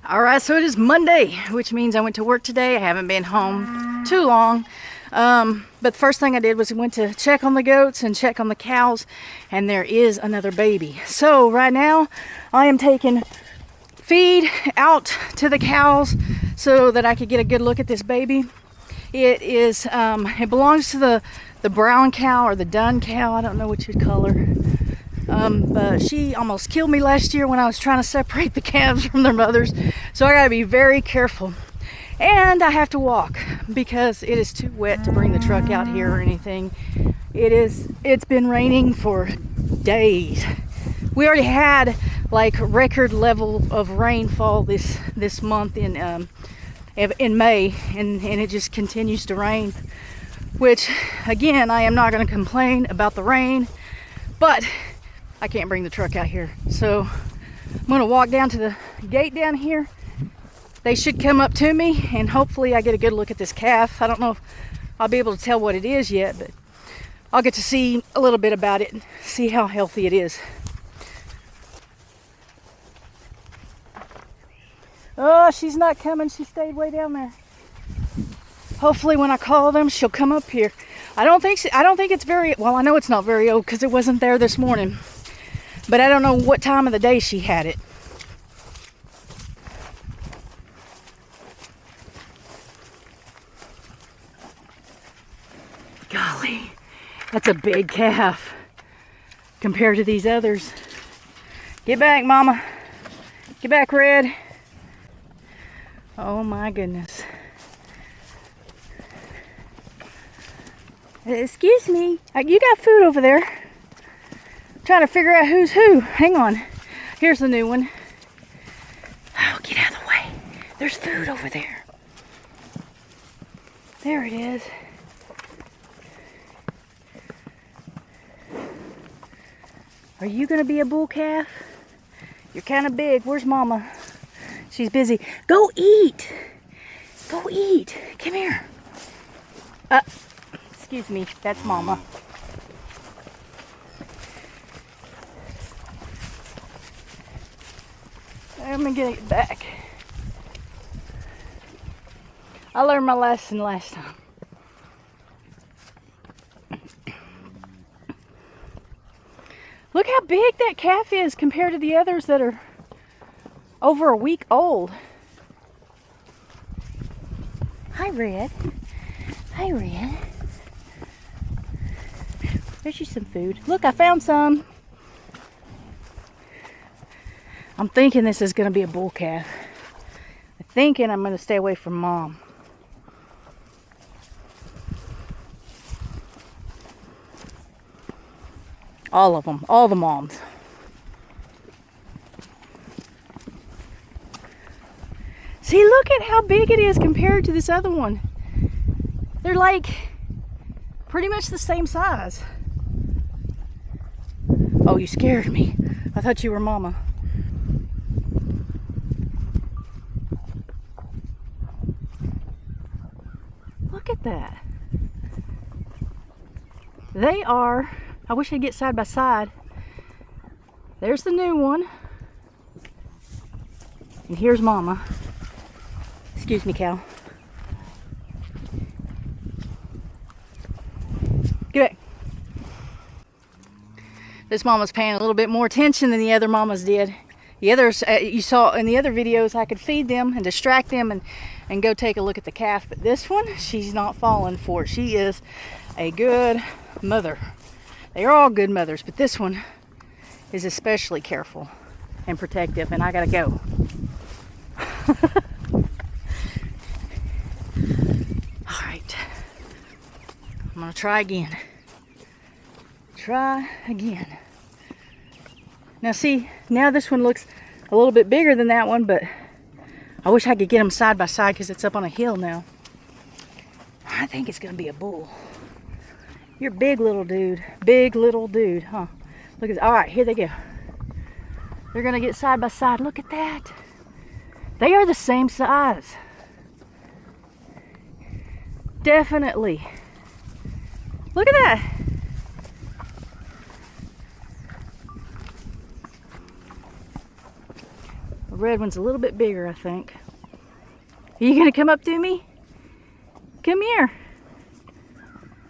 All right, so it is Monday, which means I went to work today. I haven't been home too long. But the first thing I did was went to check on the goats and check on the cows, and there is another baby. So right now I am taking feed out to the cows so that I could get a good look at this baby. It is it belongs to the brown cow or the dun cow. I don't know what you'd call her. But she almost killed me last year when I was trying to separate the calves from their mothers. So I gotta be very careful. And I have to walk because it is too wet to bring the truck out here or anything. It's been raining for days. We already had like record level of rainfall this month in May, and it just continues to rain, which again, I am not going to complain about the rain, but I can't bring the truck out here. So I'm going to walk down to the gate down here. They should come up to me, and hopefully I get a good look at this calf. I don't know if I'll be able to tell what it is yet, but I'll get to see a little bit about it and see how healthy it is. Oh, she's not coming. She stayed way down there. Hopefully when I call them, she'll come up here. I don't think it's very, well, I know it's not very old because it wasn't there this morning. But I don't know what time of the day she had it. Golly, that's a big calf compared to these others. Get back, Mama. Get back, Red. Oh my goodness. Excuse me. You got food over there. I'm trying to figure out who's who. Hang on. Here's the new one. Oh, get out of the way. There's food over there. There it is. Are you going to be a bull calf? You're kind of big. Where's Mama? She's busy. Go eat. Go eat. Come here. Excuse me. That's Mama. Let me get it back. I learned my lesson last time. Look how big that calf is compared to the others that are over a week old. Hi, Red. Hi, Red. There's you some food. Look, I found some. I'm thinking this is going to be a bull calf. I'm thinking I'm going to stay away from Mom. All of them. All the moms. See, look at how big it is compared to this other one. They're like pretty much the same size. Oh, you scared me. I thought you were Mama. Look at that. They are, I wish I'd get side by side. There's the new one. And here's Mama. Excuse me, cow. Get back. This Mama's paying a little bit more attention than the other Mamas did. The others, you saw in the other videos, I could feed them and distract them and go take a look at the calf. But this one, she's not falling for it. She is a good mother. They are all good mothers, but this one is especially careful and protective, and I gotta go. All right, I'm gonna try again. Try again. Now see, now this one looks a little bit bigger than that one, but I wish I could get them side by side because it's up on a hill now. I think it's gonna be a bull. You're big little dude. Big little dude, huh? Look at, all right, here they go. They're gonna get side by side. Look at that. They are the same size. Definitely. Look at that. The red one's a little bit bigger, I think. Are you gonna come up to me? Come here.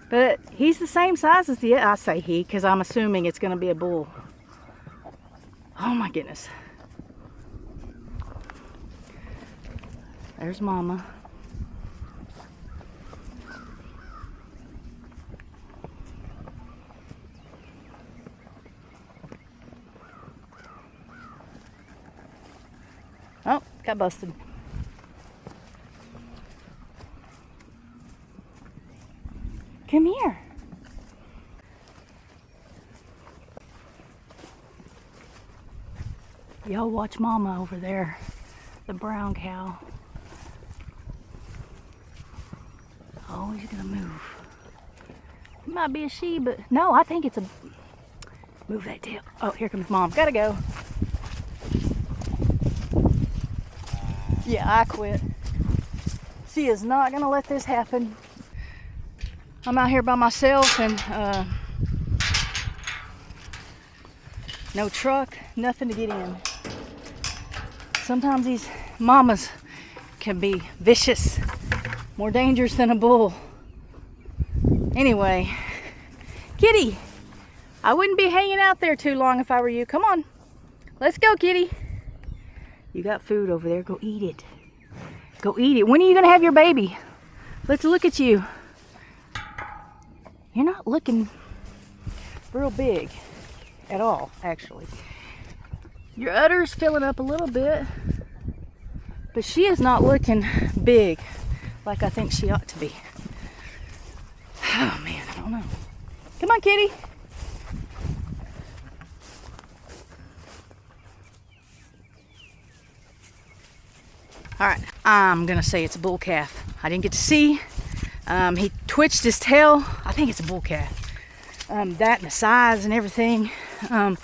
But he's the same size as the, I say he, because I'm assuming it's gonna be a bull. Oh my goodness. There's Mama. Oh, got busted. Come here. Y'all watch Mama over there, the brown cow. Oh, he's gonna move. It might be a she, but no, I think it's a... Move that tail. Oh, here comes Mom. Gotta go. Yeah, I quit. She is not gonna let this happen. I'm out here by myself and no truck, nothing to get in. Sometimes these mamas can be vicious, more dangerous than a bull. Anyway, Kitty, I wouldn't be hanging out there too long if I were you. Come on, let's go, Kitty. You got food over there, go eat it. Go eat it. When are you gonna have your baby? Let's look at you. You're not looking real big at all, actually. Your udder's filling up a little bit, but she is not looking big like I think she ought to be. Oh man, I don't know. Come on, Kitty. All right, I'm gonna say it's a bull calf. I didn't get to see. He twitched his tail. I think it's a bull calf. That and the size and everything. I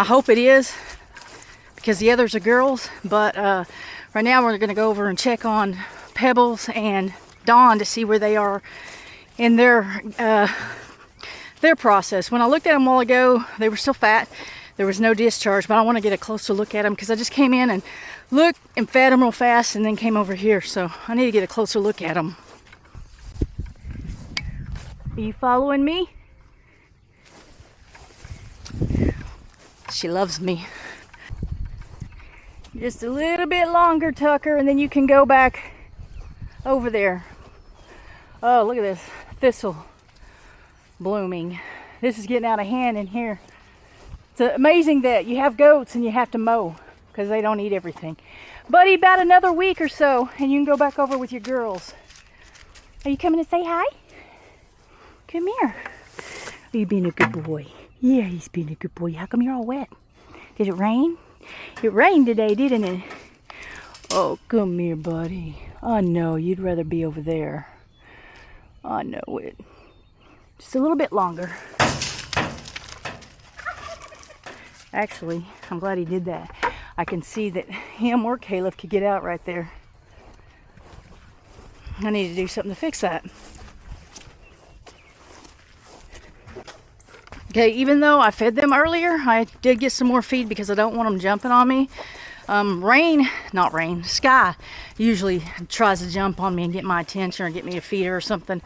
hope it is, because the others are girls. But right now we're gonna go over and check on Pebbles and Dawn to see where they are in their process. When I looked at them a while ago, they were still fat. There was no discharge, but I want to get a closer look at them because I just came in and looked and fed them real fast and then came over here. So I need to get a closer look at them. Are you following me? She loves me. Just a little bit longer, Tucker, and then you can go back over there. Oh, look at this thistle blooming. This is getting out of hand in here. It's amazing that you have goats and you have to mow because they don't eat everything. Buddy, about another week or so and you can go back over with your girls. Are you coming to say hi? Come here. Are you being a good boy? Yeah, he's being a good boy. How come you're all wet? Did it rain? It rained today, didn't it? Oh, come here, buddy. I know, you'd rather be over there. I know it. Just a little bit longer. Actually, I'm glad he did that. I can see that him or Caleb could get out right there. I need to do something to fix that. Okay, even though I fed them earlier, I did get some more feed because I don't want them jumping on me. Sky usually tries to jump on me and get my attention or get me a feeder or something.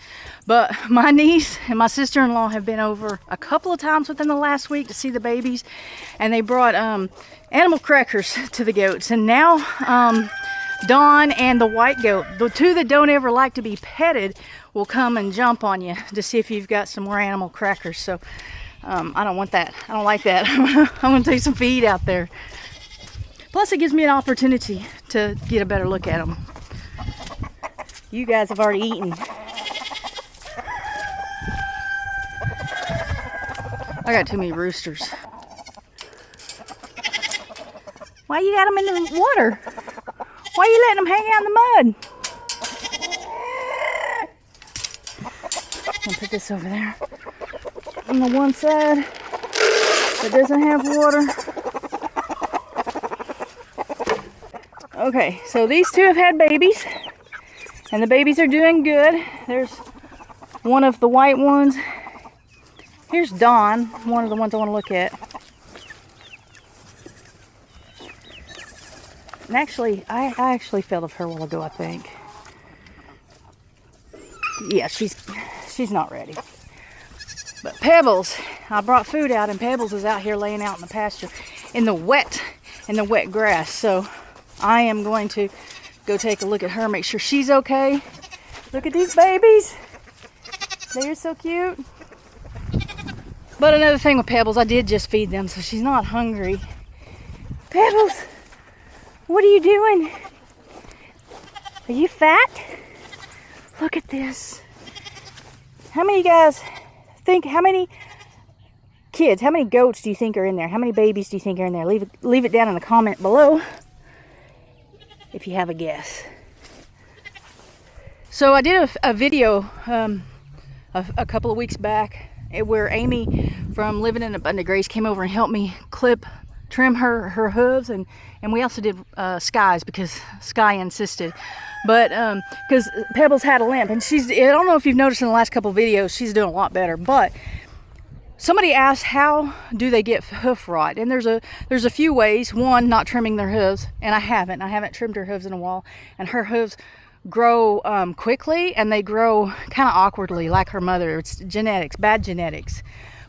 But my niece and my sister-in-law have been over a couple of times within the last week to see the babies. And they brought animal crackers to the goats. And now Dawn and the white goat, the two that don't ever like to be petted, will come and jump on you to see if you've got some more animal crackers. So I don't want that. I don't like that. I'm going to take some feed out there. Plus, it gives me an opportunity to get a better look at them. You guys have already eaten. I got too many roosters. Why you got them in the water? Why are you letting them hang out in the mud? I'm gonna put this over there on the one side that doesn't have water. Okay, so these two have had babies, and the babies are doing good. There's one of the white ones. Here's Dawn, one of the ones I want to look at. And actually, I actually felt of her a while ago, I think. Yeah, she's not ready. But Pebbles, I brought food out, and Pebbles is out here laying out in the pasture in the wet grass. So I am going to go take a look at her, make sure she's okay. Look at these babies. They're so cute. But another thing with Pebbles, I did just feed them, so she's not hungry. Pebbles, what are you doing? Are you fat? Look at this. How many guys think, how many kids, how many goats do you think are in there? How many babies do you think are in there? Leave it down in the comment below if you have a guess. So I did a video a couple of weeks back where Amy from Living in Abundant Grace came over and helped me trim her hooves, and we also did Sky's because Sky insisted. But because Pebbles had a limp, and I don't know if you've noticed in the last couple of videos, she's doing a lot better. But somebody asked, how do they get hoof rot? And there's a few ways. One, not trimming their hooves, and I haven't trimmed her hooves in a while, and her hooves grow quickly, and they grow kind of awkwardly like her mother. It's genetics, bad genetics.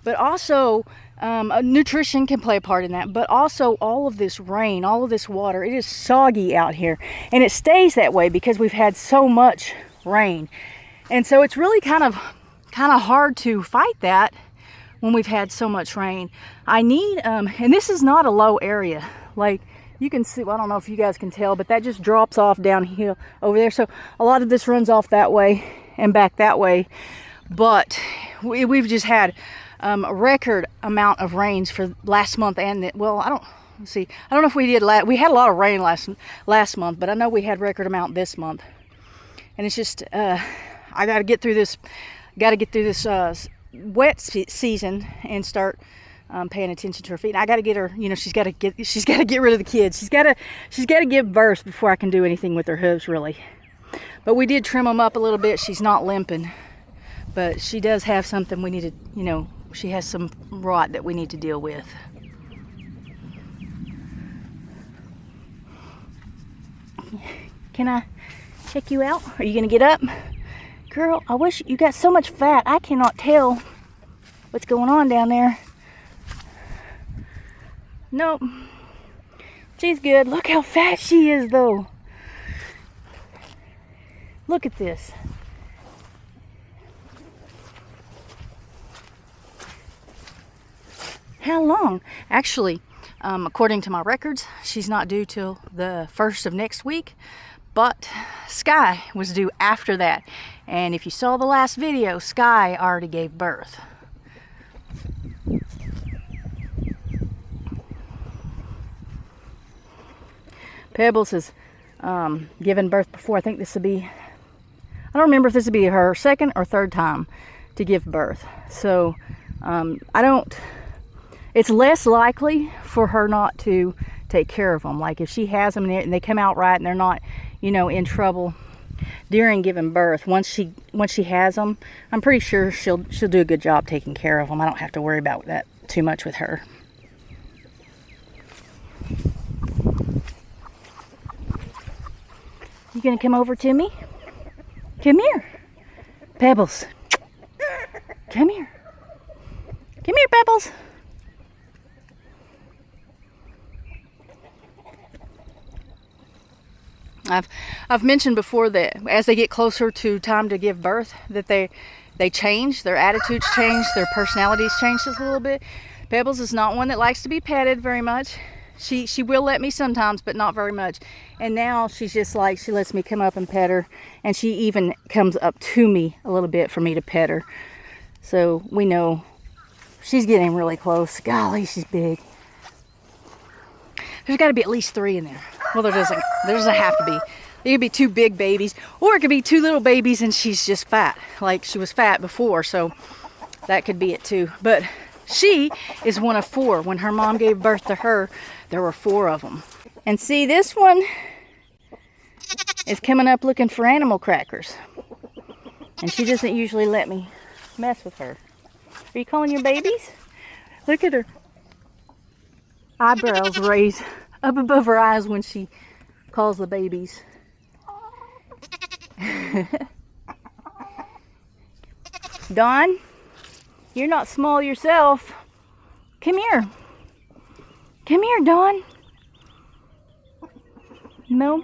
But also nutrition can play a part in that, but also all of this rain, all of this water. It is soggy out here, and it stays that way because we've had so much rain. And so it's really kind of hard to fight that when we've had so much rain. I need and this is not a low area, like you can see. Well, I don't know if you guys can tell, but that just drops off downhill over there. So a lot of this runs off that way and back that way. But we've just had a record amount of rains for last month, and I don't know if we did we had a lot of rain last month, but I know we had record amount this month. And it's just I got to get through this wet season and start paying attention to her feet. And I got to get her, she's got to get rid of the kids. She's got to give birth before I can do anything with her hooves, really. But we did trim them up a little bit. She's not limping, but she does have something we need to, she has some rot that we need to deal with. Can I check you out? Are you gonna get up? Girl, I wish you got so much fat. I cannot tell what's going on down there. Nope. She's good. Look how fat she is, though. Look at this. How long? Actually, according to my records, she's not due till the 1st of next week, but Sky was due after that. And if you saw the last video, Sky already gave birth. Pebbles has given birth before. I think this would be, I don't remember if this would be her second or third time to give birth. So it's less likely for her not to take care of them. Like if she has them and they come out right and they're not, in trouble during giving birth, once she has them, I'm pretty sure she'll do a good job taking care of them. I don't have to worry about that too much with her. You gonna come over to me? Come here, Pebbles. Come here. Come here, Pebbles. I've mentioned before that as they get closer to time to give birth, that they change, their attitudes change, their personalities change just a little bit. Pebbles is not one that likes to be petted very much. She will let me sometimes, but not very much. And now she's just like, she lets me come up and pet her, and she even comes up to me a little bit for me to pet her. So we know she's getting really close. Golly, she's big. There's got to be at least 3 in there. Well, there doesn't have to be. There could be 2 big babies, or it could be 2 little babies and she's just fat. Like she was fat before, so that could be it too. But she is one of 4. When her mom gave birth to her, there were 4 of them. And see, this one is coming up looking for animal crackers. And she doesn't usually let me mess with her. Are you calling your babies? Look at her eyebrows raised up above her eyes when she calls the babies. Dawn, you're not small yourself. Come here. Come here, Dawn. No.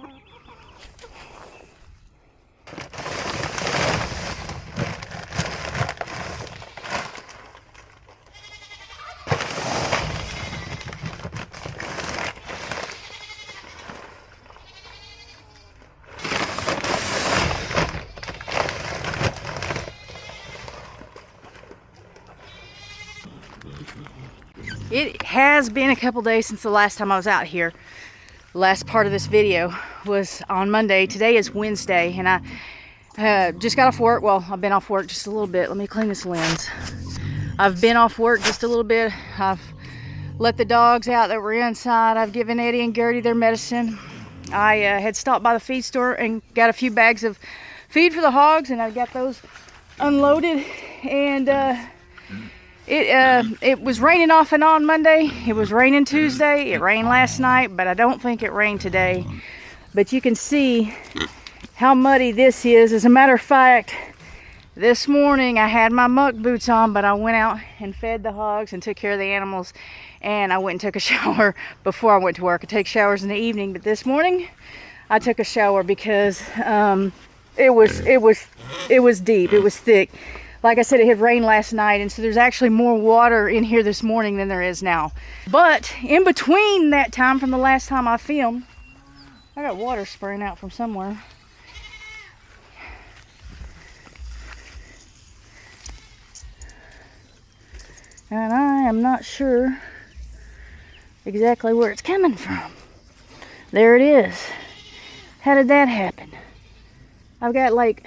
It has been a couple days since the last time I was out here. The last part of this video was on Monday. Today is Wednesday, and I just got off work. Well, I've been off work just a little bit. Let me clean this lens. I've been off work just a little bit. I've let the dogs out that were inside. I've given Eddie and Gertie their medicine. I had stopped by the feed store and got a few bags of feed for the hogs, and I got those unloaded. And it was raining off and on Monday. It was raining Tuesday. It rained last night, but I don't think it rained today. But you can see how muddy this is. As a matter of fact, this morning I had my muck boots on, but I went out and fed the hogs and took care of the animals, and I went and took a shower before I went to work. I take showers in the evening, but this morning I took a shower because it was deep. It was thick. Like I said, it had rained last night, and so there's actually more water in here this morning than there is now. But in between that time from the last time I filmed, I got water spraying out from somewhere. And I am not sure exactly where it's coming from. There it is. How did that happen? I've got like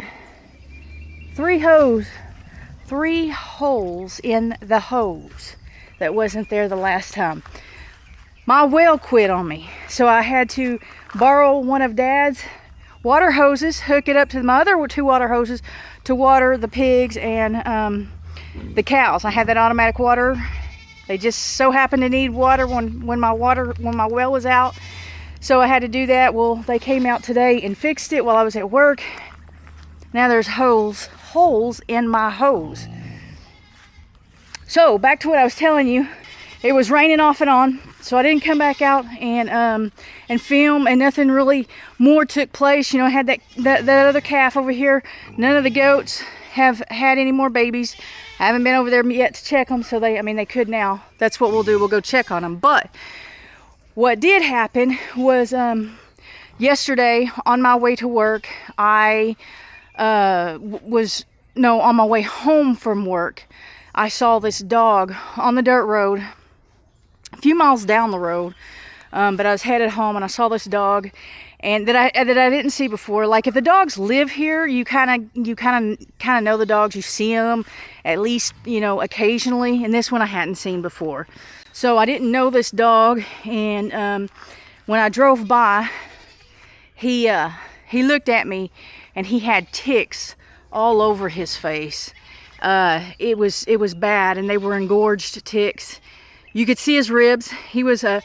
3 holes in the hose that wasn't there the last time. My well quit on me, so I had to borrow one of Dad's water hoses, hook it up to my other 2 water hoses to water the pigs and the cows. I had that automatic water. They just so happened to need water when my well was out, so I had to do that. Well, they came out today and fixed it while I was at work. Now there's holes in my hose. So back to what I was telling you. It was raining off and on, so I didn't come back out and film, and nothing really more took place. You know, I had that other calf over here. None of the goats have had any more babies. I haven't been over there yet to check them, so they could now. That's what we'll do. We'll go check on them. But what did happen was yesterday on my way to work, I on my way home from work, I saw this dog on the dirt road a few miles down the road, but I was headed home and I saw this dog, and that I didn't see before. Like, if the dogs live here, you kind of know the dogs. You see them at least, you know, occasionally, and this one I hadn't seen before, so I didn't know this dog. And when I drove by, he looked at me, and he had ticks all over his face. It was bad, and they were engorged ticks. You could see his ribs. He was a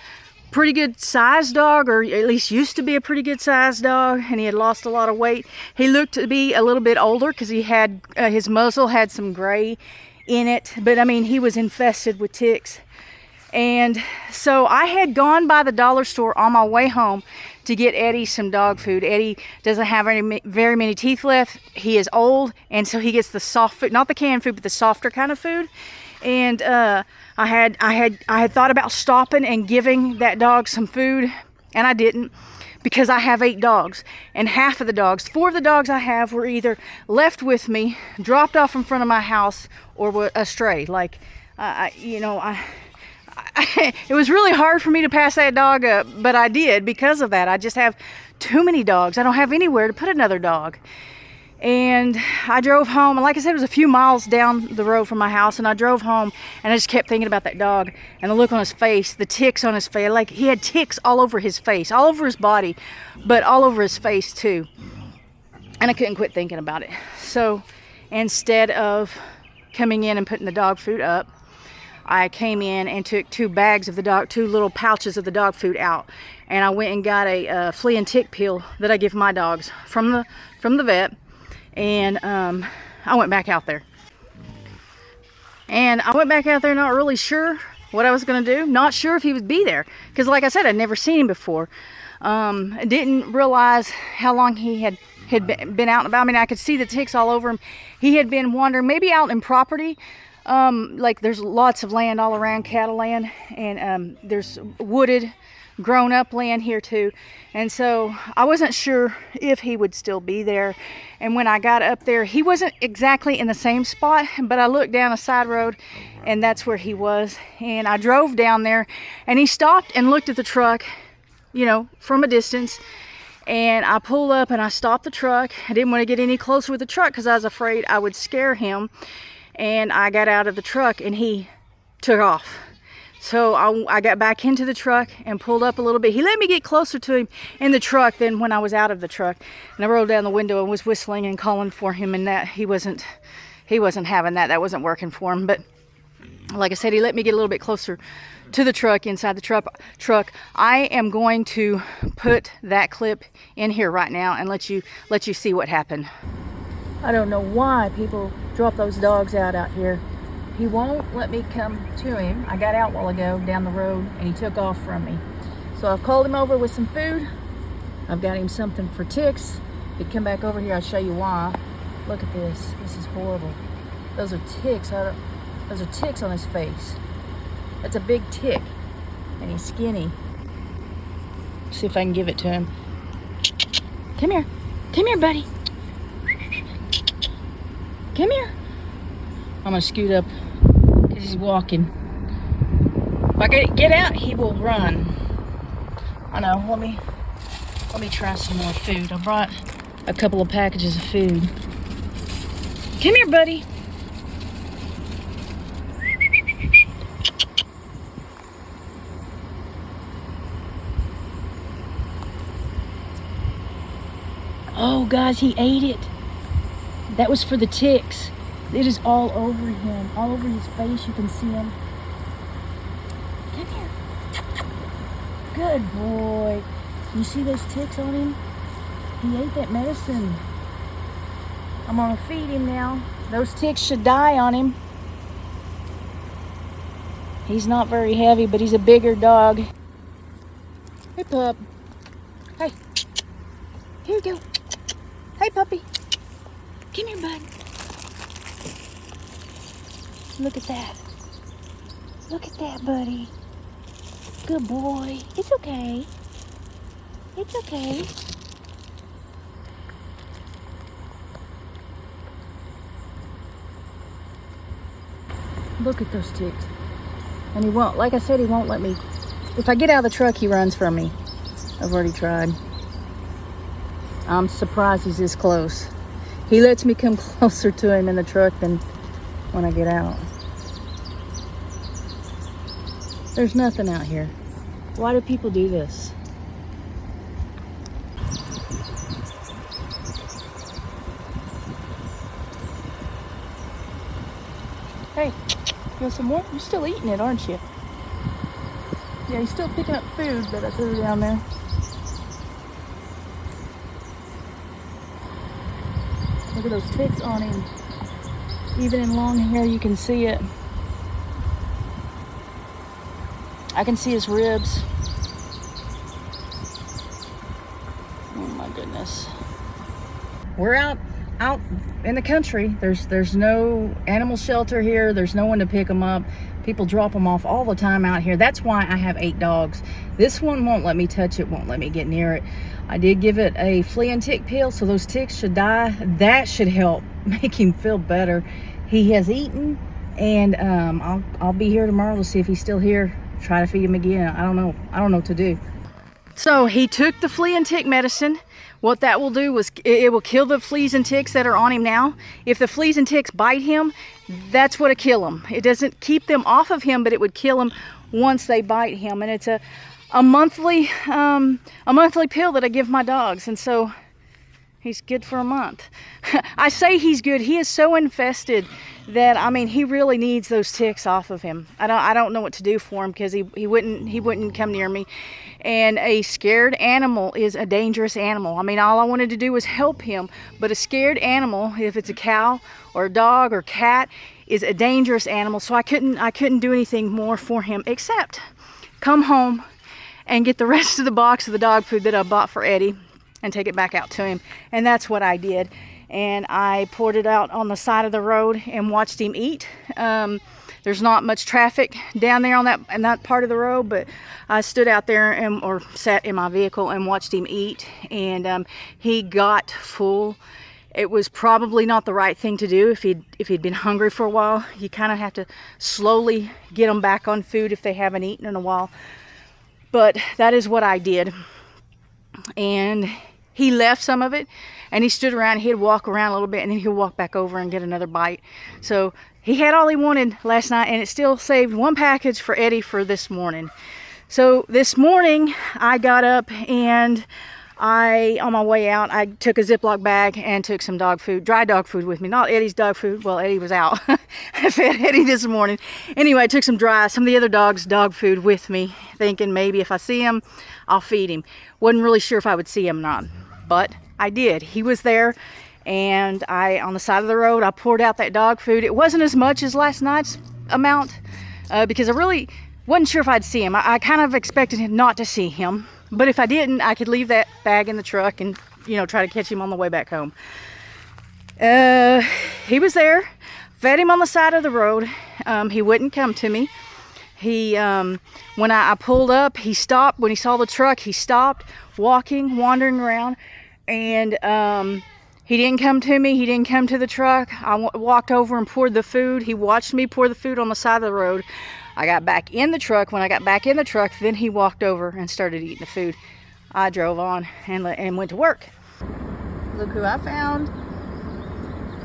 pretty good sized dog, or at least used to be a pretty good sized dog, and he had lost a lot of weight. He looked to be a little bit older because he had his muzzle had some gray in it, but I mean, he was infested with ticks. And so I had gone by the dollar store on my way home to get Eddie some dog food. Eddie doesn't have very many teeth left. He is old, and so he gets the soft food, not the canned food, but the softer kind of food. And I had thought about stopping and giving that dog some food, and I didn't, because I have 8 dogs, and half of the dogs, 4 of the dogs I have, were either left with me, dropped off in front of my house, or were astray. Like, it was really hard for me to pass that dog up, but I did because of that. I just have too many dogs. I don't have anywhere to put another dog. And I drove home, and like I said, it was a few miles down the road from my house, and I drove home, and I just kept thinking about that dog and the look on his face, the ticks on his face. Like, he had ticks all over his face, all over his body, but all over his face too. And I couldn't quit thinking about it. So instead of coming in and putting the dog food up, I came in and took two little pouches of the dog food out, and I went and got a flea and tick pill that I give my dogs from the vet, and I went back out there. And I went back out there not really sure what I was going to do. Not sure if he would be there. Because like I said, I'd never seen him before. I didn't realize how long he had been out and about. I mean, I could see the ticks all over him. He had been wandering, maybe out in property. Like there's lots of land all around, cattle land. And there's wooded, grown up land here too. And so I wasn't sure if he would still be there. And when I got up there, he wasn't exactly in the same spot, but I looked down a side road and that's where he was. And I drove down there and he stopped and looked at the truck, you know, from a distance. And I pulled up and I stopped the truck. I didn't want to get any closer with the truck because I was afraid I would scare him. And I got out of the truck and he took off. So I got back into the truck and pulled up a little bit. He let me get closer to him in the truck than when I was out of the truck. And I rolled down the window and was whistling and calling for him, and that he wasn't having that. That wasn't working for him. But like I said, he let me get a little bit closer to the truck, inside the truck. I am going to put that clip in here right now and let you see what happened. I don't know why people drop those dogs out here. He won't let me come to him. I got out a while ago down the road and he took off from me. So I've called him over with some food. I've got him something for ticks. He'd come back over here, I'll show you why. Look at this. This is horrible. Those are ticks. Those are ticks on his face. That's a big tick. And he's skinny. See if I can give it to him. Come here. Come here, buddy. Come here. I'm gonna scoot up because he's walking. If I get out, he will run. I know. Let me try some more food. I brought a couple of packages of food. Come here, buddy. Oh, guys, he ate it. That was for the ticks. It is all over him, all over his face. You can see him. Come here. Good boy. You see those ticks on him? He ate that medicine. I'm gonna feed him now. Those ticks should die on him. He's not very heavy, but he's a bigger dog. Hey, pup. Hey. Here you go. Hey, puppy. Come here, bud. Look at that. Look at that, buddy. Good boy. It's okay. It's okay. Look at those ticks. And he won't, like I said, he won't let me. If I get out of the truck, he runs from me. I've already tried. I'm surprised he's this close. He lets me come closer to him in the truck than when I get out. There's nothing out here. Why do people do this? Hey, you want some more? You're still eating it, aren't you? Yeah, he's still picking up food, but I threw it down there. Look at those ticks on him. Even in long hair, you can see it. I can see his ribs. Oh my goodness. We're out in the country. There's no animal shelter here. There's no one to pick them up. People drop them off all the time out here. That's why I have 8 dogs. This one won't let me touch it, won't let me get near it. I did give it a flea and tick pill, so those ticks should die. That should help make him feel better. He has eaten, and I'll be here tomorrow to see if he's still here. Try to feed him again. I don't know what to do. So he took the flea and tick medicine. What that will do is it will kill the fleas and ticks that are on him now. If the fleas and ticks bite him, that's what'll kill him. It doesn't keep them off of him, but it would kill him once they bite him. And it's a monthly pill that I give my dogs. And so He's good for a month. I say he's good. He is so infested that, I mean, he really needs those ticks off of him. I don't know what to do for him, because he wouldn't come near me. And a scared animal is a dangerous animal. I mean, all I wanted to do was help him, but a scared animal, if it's a cow or a dog or cat, is a dangerous animal. So I couldn't do anything more for him except come home and get the rest of the box of the dog food that I bought for Eddie and take it back out to him. And that's what I did. And I poured it out on the side of the road and watched him eat. There's not much traffic down there on that part of the road, but I stood out there or sat in my vehicle and watched him eat, and he got full. It was probably not the right thing to do if he'd been hungry for a while. You kind of have to slowly get them back on food if they haven't eaten in a while. But that is what I did. And he left some of it, and he stood around. He'd walk around a little bit, and then he'd walk back over and get another bite. So he had all he wanted last night, and it still saved one package for Eddie for this morning. So this morning I got up, and on my way out, I took a Ziploc bag and took some dog food, dry dog food with me. Not Eddie's dog food. Well, Eddie was out. I fed Eddie this morning. Anyway, I took some of the other dogs' dog food with me, thinking maybe if I see him, I'll feed him. Wasn't really sure if I would see him or not, but I did. He was there, and on the side of the road, I poured out that dog food. It wasn't as much as last night's amount, because I really wasn't sure if I'd see him. I kind of expected him not to see him, but if I didn't, I could leave that bag in the truck and, try to catch him on the way back home. He was there, fed him on the side of the road. He wouldn't come to me. When I pulled up, he stopped. When he saw the truck, he stopped walking, wandering around, and he didn't come to me. He didn't come to the truck. I walked over and poured the food. He watched me pour the food on the side of the road. I got back in the truck. When I got back in the truck, then he walked over and started eating the food. I drove on and went to work. Look who I found.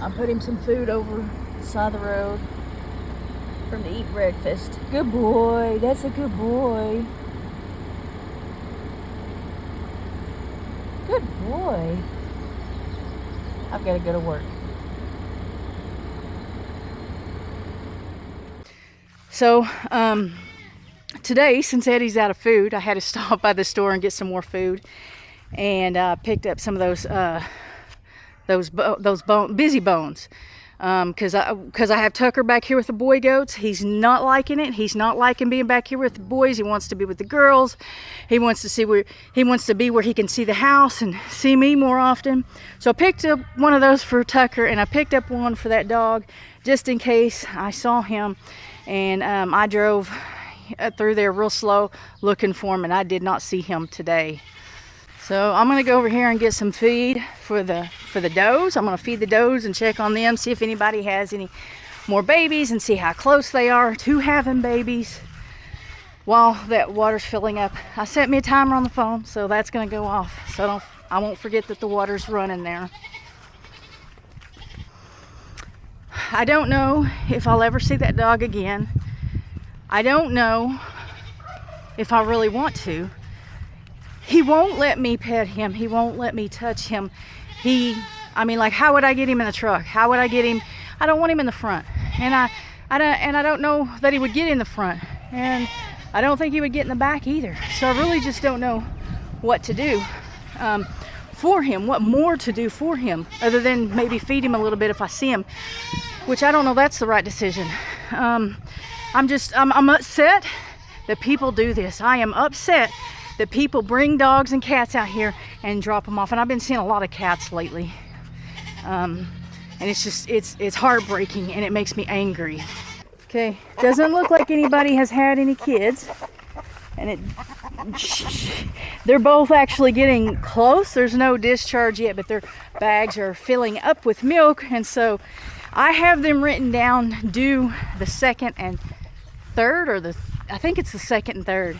I put him some food over the side of the road for him to eat breakfast. Good boy. That's a good boy. Good boy. I've got to go to work. So, today, since Eddie's out of food, I had to stop by the store and get some more food, and picked up some of those busy bones, because I have Tucker back here with the boy goats. He's not liking it. He's not liking being back here with the boys. He wants to be with the girls. He wants to be where he can see the house and see me more often. So I picked up one of those for Tucker, and I picked up one for that dog just in case I saw him. And I drove through there real slow looking for him, and I did not see him today. So I'm gonna go over here and get some feed for the does. I'm gonna feed the does and check on them, see if anybody has any more babies, and see how close they are to having babies while that water's filling up. I set me a timer on the phone, so that's gonna go off, so I won't forget that the water's running there. I don't know if I'll ever see that dog again. I don't know if I really want to. He won't let me pet him. He won't let me touch him. How would I get him in the truck? How would I get him? I don't want him in the front. And I don't know that he would get in the front. And I don't think he would get in the back either. So I really just don't know what to do for him, what more to do for him, other than maybe feed him a little bit if I see him, which I don't know that's the right decision. I'm upset that people do this. I am upset that people bring dogs and cats out here and drop them off. And I've been seeing a lot of cats lately. And it's heartbreaking, and it makes me angry. Okay, doesn't look like anybody has had any kids. And they're both actually getting close. There's no discharge yet, but their bags are filling up with milk. And so I have them written down due the 2nd and 3rd, I think it's the 2nd and 3rd.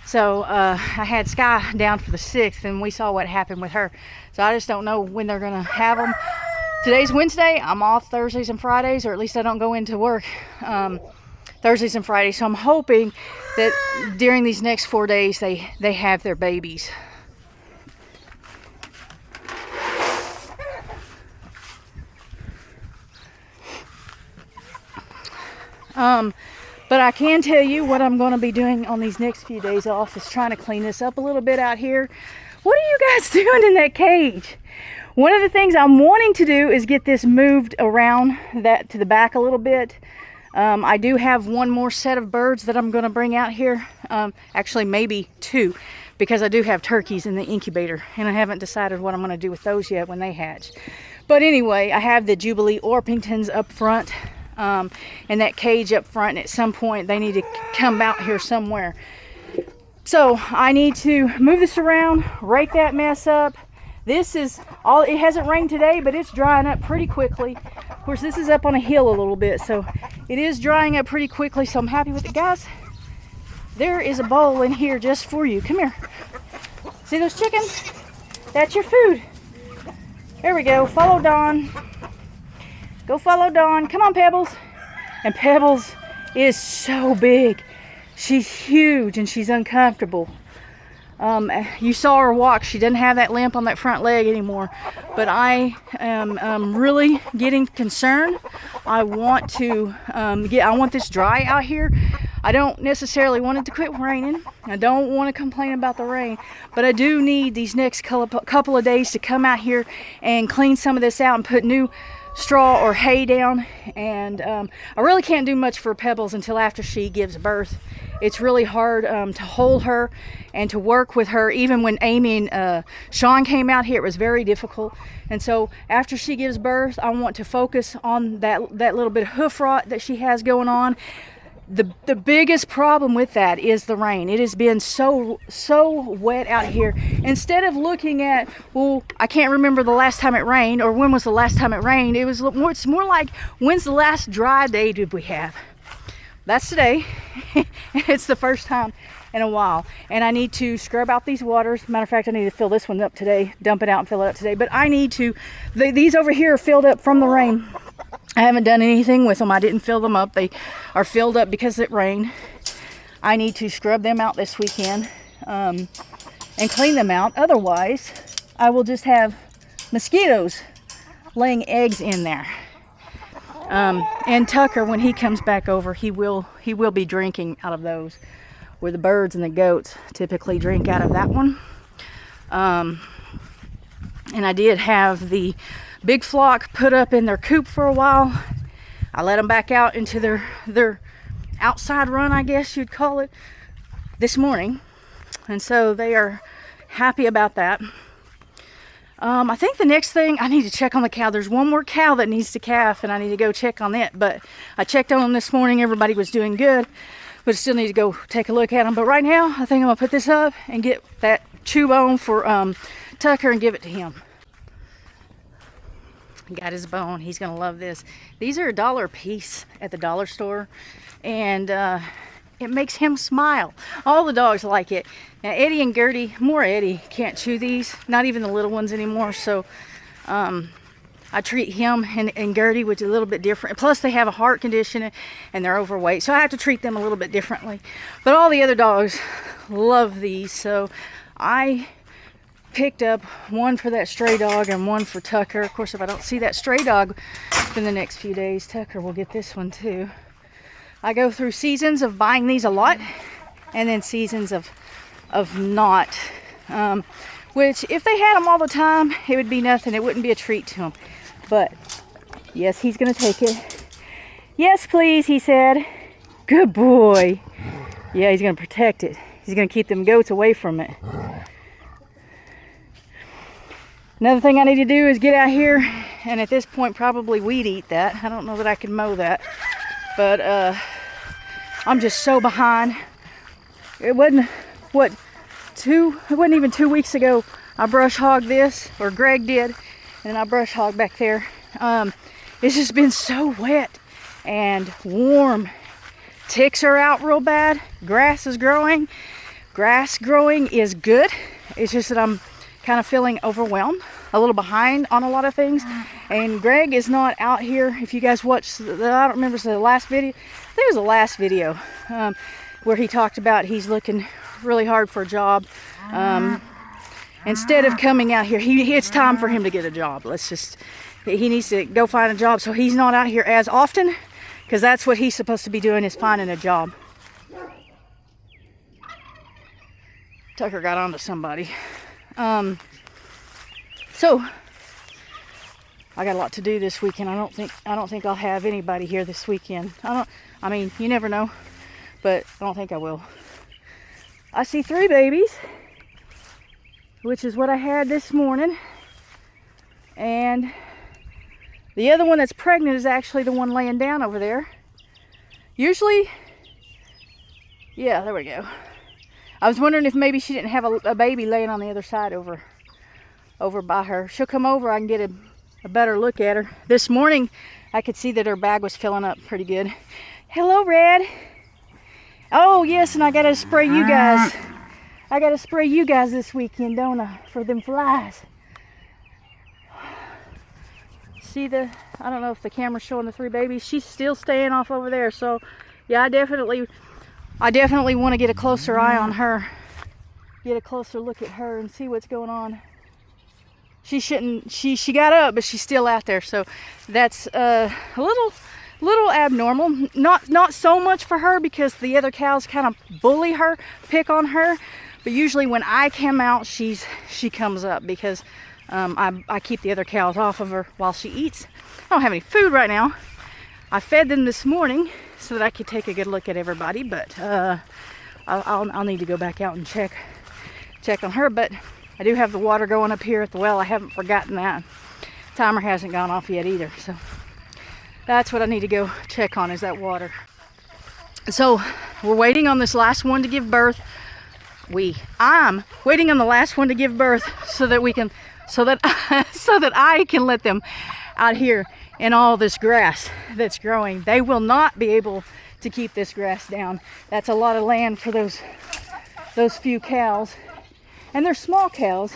So I had Sky down for the 6th, and we saw what happened with her. So I just don't know when they're gonna have them. Today's Wednesday. I'm off Thursdays and Fridays, or at least I don't go into work Thursdays and Fridays. So I'm hoping that during these next 4 days they have their babies. But I can tell you what I'm going to be doing on these next few days off is trying to clean this up a little bit out here. What are you guys doing in that cage? One of the things I'm wanting to do is get this moved around that to the back a little bit. I do have one more set of birds that I'm going to bring out here. Actually, maybe two, because I do have turkeys in the incubator, and I haven't decided what I'm going to do with those yet when they hatch. But anyway, I have the Jubilee Orpingtons up front, and that cage up front, and at some point they need to come out here somewhere. So I need to move this around, rake that mess up. This is all, it hasn't rained today, but it's drying up pretty quickly. Of course, this is up on a hill a little bit, so it is drying up pretty quickly, so I'm happy with it. Guys, there is a bowl in here just for you. Come here. See those chickens? That's your food. There we go. Follow Dawn. Go follow Dawn. Come on, Pebbles. And Pebbles is so big. She's huge and she's uncomfortable. You saw her walk. She doesn't have that limp on that front leg anymore. But I am really getting concerned. I want to I want this dry out here. I don't necessarily want it to quit raining. I don't want to complain about the rain, but I do need these next couple of days to come out here and clean some of this out and put new straw or hay down. And I really can't do much for Pebbles until after she gives birth. It's really hard to hold her and to work with her. Even when Amy and Sean came out here, it was very difficult. And so after she gives birth, I want to focus on that little bit of hoof rot that she has going on. The biggest problem with that is the rain. It has been so wet out here. Instead of looking at, well, I can't remember the last time it rained, or when was the last time it rained, it's more like, when's the last dry day did we have? That's today. It's the first time in a while, and I need to scrub out these waters. Matter of fact, I need to fill this one up today, dump it out and fill it up today. But I need to, these over here are filled up from the rain. I haven't done anything with them. I didn't fill them up. They are filled up because it rained. I need to scrub them out this weekend and clean them out. Otherwise, I will just have mosquitoes laying eggs in there. And Tucker, when he comes back over, he will be drinking out of those, where the birds and the goats typically drink out of that one. And I did have the big flock put up in their coop for a while. I let them back out into their outside run, I guess you'd call it, this morning. And so they are happy about that. I think the next thing, I need to check on the cow. There's one more cow that needs to calf, and I need to go check on it. But I checked on them this morning. Everybody was doing good, but I still need to go take a look at them. But right now, I think I'm going to put this up and get that chew bone for Tucker and give it to him. Got his bone. He's going to love this. These are $1 a piece at the dollar store, and it makes him smile. All the dogs like it. Now Eddie and Gertie, more Eddie, can't chew these, not even the little ones anymore. So I treat him and Gertie, which is a little bit different. Plus they have a heart condition and they're overweight, so I have to treat them a little bit differently. But all the other dogs love these, so I picked up one for that stray dog and one for Tucker. Of course, if I don't see that stray dog in the next few days, Tucker will get this one too. I go through seasons of buying these a lot, and then seasons of not. Which, if they had them all the time, it would be nothing. It wouldn't be a treat to them. But yes, he's gonna take it. Yes, please, he said. Good boy. Yeah, he's gonna protect it. He's gonna keep them goats away from it. Another thing I need to do is get out here, and at this point probably weed eat that. I don't know that I can mow that, but I'm just so behind. It wasn't even 2 weeks ago I brush hogged this, or Greg did, and then I brush hogged back there. It's just been so wet and warm. Ticks are out real bad. Grass is growing. Grass growing is good. It's just that I'm kind of feeling overwhelmed, a little behind on a lot of things. And Greg is not out here. If you guys watched I don't remember, the last video, I think it was the last video, where he talked about he's looking really hard for a job. Instead of coming out here, it's time for him to get a job. He needs to go find a job, so he's not out here as often because that's what he's supposed to be doing, is finding a job. Tucker got onto somebody. So I got a lot to do this weekend. I don't think I'll have anybody here this weekend. I mean, you never know, but I don't think I will. I see 3 babies, which is what I had this morning. And the other one that's pregnant is actually the one laying down over there. Usually, yeah, there we go. I was wondering if maybe she didn't have a baby laying on the other side over by her. She'll come over, I can get a better look at her. This morning, I could see that her bag was filling up pretty good. Hello, Red. Oh, yes, and I gotta spray you guys. I gotta spray you guys this weekend, don't I? For them flies. See I don't know if the camera's showing the 3 babies. She's still staying off over there. So, yeah, I definitely want to get a closer eye on her. Get a closer look at her and see what's going on. She got up, but she's still out there. So that's a little abnormal. Not so much for her, because the other cows kind of bully her, pick on her. But usually when I come out, she comes up, because I keep the other cows off of her while she eats. I don't have any food right now. I fed them this morning so that I could take a good look at everybody, but I'll need to go back out and check on her. But I do have the water going up here at the well. I haven't forgotten that. Timer hasn't gone off yet either, so that's what I need to go check on, is that water. So we're waiting on this last one to give birth. I'm waiting on the last one to give birth so that I can let them out here in all this grass that's growing. They will not be able to keep this grass down. That's a lot of land for those few cows. And they're small cows.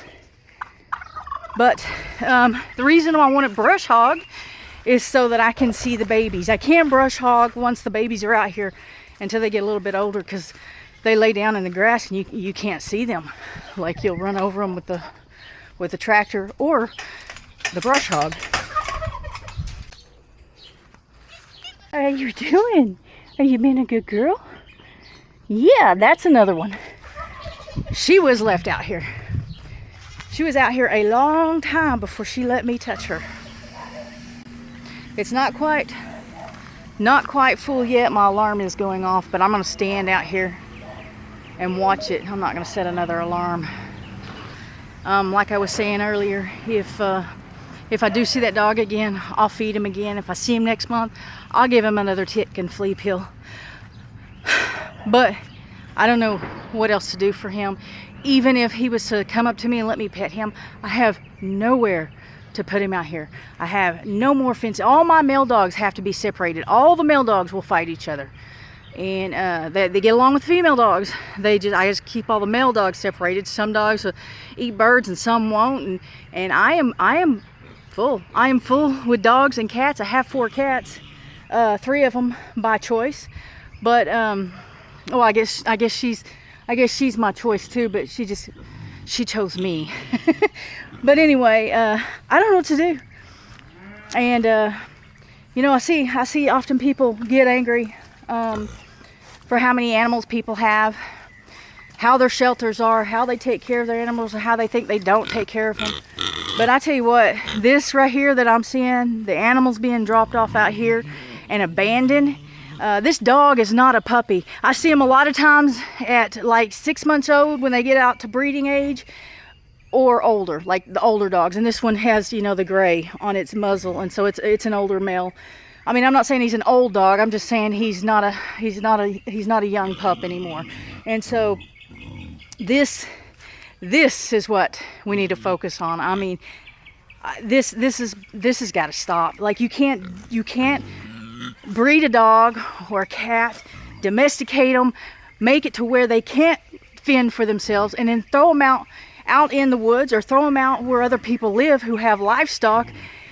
But the reason I want to brush hog is so that I can see the babies. I can't brush hog once the babies are out here until they get a little bit older, because they lay down in the grass and you can't see them. Like, you'll run over them with the tractor or the brush hog. How are you doing? Are you being a good girl? Yeah, that's another one. She was left out here. She was out here a long time before she let me touch her. It's not quite full yet. My alarm is going off, but I'm going to stand out here and watch it. I'm not going to set another alarm. Like I was saying earlier, if I do see that dog again, I'll feed him again. If I see him next month, I'll give him another tick and flea pill. But I don't know what else to do for him. Even if he was to come up to me and let me pet him, I have nowhere to put him out here. I have no more fence. All my male dogs have to be separated. All the male dogs will fight each other, and they get along with female dogs. I just keep all the male dogs separated. Some dogs will eat birds and some won't, and I am full. I am full with dogs and cats. I have 4 cats, 3 of them by choice, but I guess she's my choice too, but she chose me. But anyway, I don't know what to do. And I see often people get angry for how many animals people have, how their shelters are, how they take care of their animals, and how they think they don't take care of them. But I tell you what, this right here that I'm seeing, the animals being dropped off out here and abandoned, this dog is not a puppy. I see them a lot of times at like 6 months old when they get out to breeding age, or older, like the older dogs. And this one has, the gray on its muzzle, and so it's an older male. I mean, I'm not saying he's an old dog. I'm just saying he's not a young pup anymore. And so this is what we need to focus on. I mean, this has got to stop. Like, you can't breed a dog or a cat, domesticate them, make it to where they can't fend for themselves, and then throw them out in the woods, or throw them out where other people live who have livestock,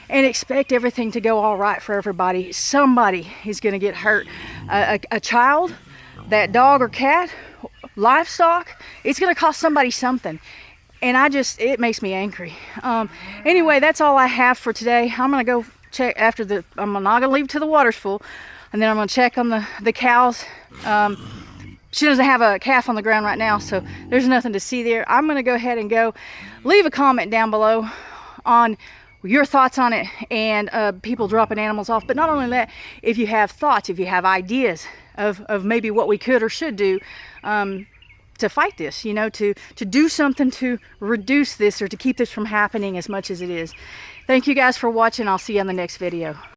and expect everything to go all right for everybody. Somebody is going to get hurt. A child, that dog or cat, livestock, it's going to cost somebody something. And it makes me angry. Anyway, that's all I have for today. I'm going to go check I'm not going to leave till the water's full. And then I'm going to check on the cows. She doesn't have a calf on the ground right now, so there's nothing to see there. I'm going to go ahead and go. Leave a comment down below on your thoughts on it, and people dropping animals off. But not only that, if you have thoughts, if you have ideas of maybe what we could or should do to fight this, you know, to do something to reduce this or to keep this from happening as much as it is. Thank you guys for watching. I'll see you on the next video.